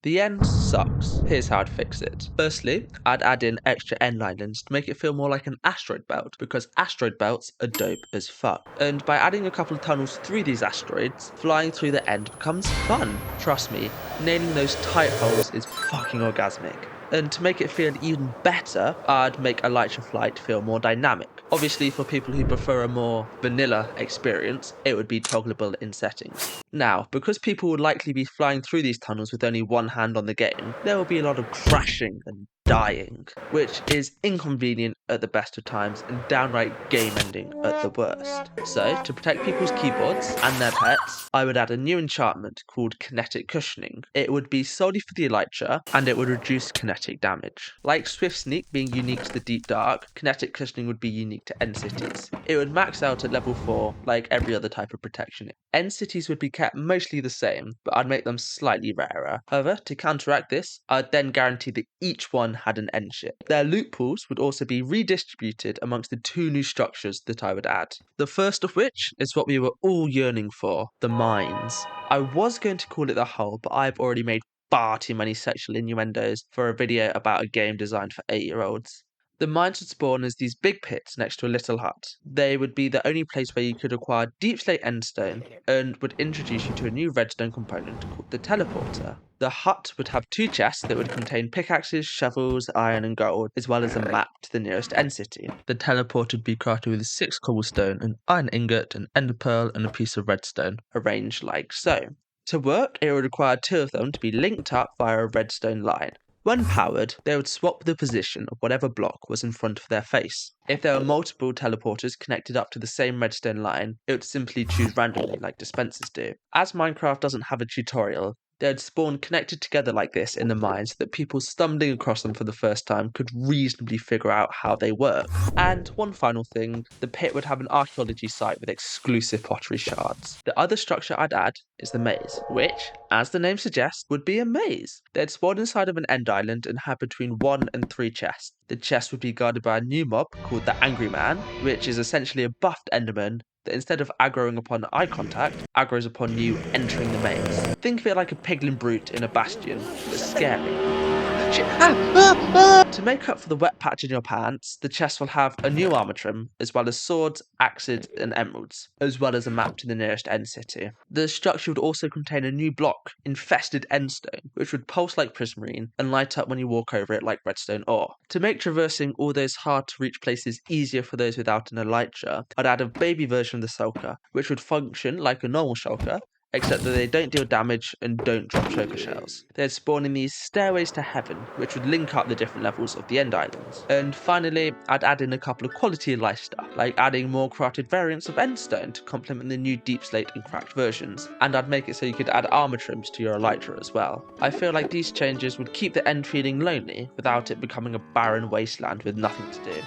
The end sucks. Here's how I'd fix it. Firstly, I'd add in extra end islands to make it feel more like an asteroid belt, because asteroid belts are dope as fuck. And by adding a couple of tunnels through these asteroids, flying through the end becomes fun. Trust me, nailing those tight holes is fucking orgasmic. And to make it feel even better, I'd make Elytra Flight feel more dynamic. Obviously, for people who prefer a more vanilla experience, it would be toggleable in settings. Now, because people would likely be flying through these tunnels with only one hand on the game, there will be a lot of crashing and dying, which is inconvenient at the best of times and downright game-ending at the worst. So, to protect people's keyboards and their pets, I would add a new enchantment called Kinetic Cushioning. It would be solely for the Elytra, and it would reduce kinetic damage. Like Swift Sneak being unique to the Deep Dark, Kinetic Cushioning would be unique to End Cities. It would max out at level 4, like every other type of protection. End Cities would be kept mostly the same, but I'd make them slightly rarer. However, to counteract this, I'd then guarantee that each one had an end ship. Their loot pools would also be redistributed amongst the two new structures that I would add. The first of which is what we were all yearning for, the mines. I was going to call it the hull, but I've already made far too many sexual innuendos for a video about a game designed for 8-year-olds. The mines would spawn as these big pits next to a little hut. They would be the only place where you could acquire Deep Slate Endstone and would introduce you to a new redstone component called the Teleporter. The hut would have 2 chests that would contain pickaxes, shovels, iron and gold, as well as a map to the nearest end city. The teleporter would be crafted with 6 cobblestone, an iron ingot, an ender pearl and a piece of redstone, arranged like so. To work, it would require 2 of them to be linked up via a redstone line. When powered, they would swap the position of whatever block was in front of their face. If there were multiple teleporters connected up to the same redstone line, it would simply choose randomly like dispensers do. As Minecraft doesn't have a tutorial, they'd spawn connected together like this in the mine so that people stumbling across them for the first time could reasonably figure out how they work. And one final thing, the pit would have an archaeology site with exclusive pottery shards. The other structure I'd add is the maze, which, as the name suggests, would be a maze. They'd spawn inside of an end island and have between 1 and 3 chests. The chest would be guarded by a new mob called the Angry Man, which is essentially a buffed Enderman that instead of aggroing upon eye contact, aggroes upon you entering the maze. Think of it like a piglin brute in a bastion, but scary. To make up for the wet patch in your pants, the chest will have a new armor trim, as well as swords, axes, and emeralds, as well as a map to the nearest end city. The structure would also contain a new block, Infested Endstone, which would pulse like prismarine and light up when you walk over it like redstone ore. To make traversing all those hard-to-reach places easier for those without an elytra, I'd add a baby version of the shulker, which would function like a normal shulker, except that they don't deal damage and don't drop shulker shells. They'd spawn in these stairways to heaven, which would link up the different levels of the end islands. And finally, I'd add in a couple of quality of life stuff, like adding more crafted variants of endstone to complement the new deep slate and cracked versions, and I'd make it so you could add armor trims to your elytra as well. I feel like these changes would keep the end feeling lonely without it becoming a barren wasteland with nothing to do.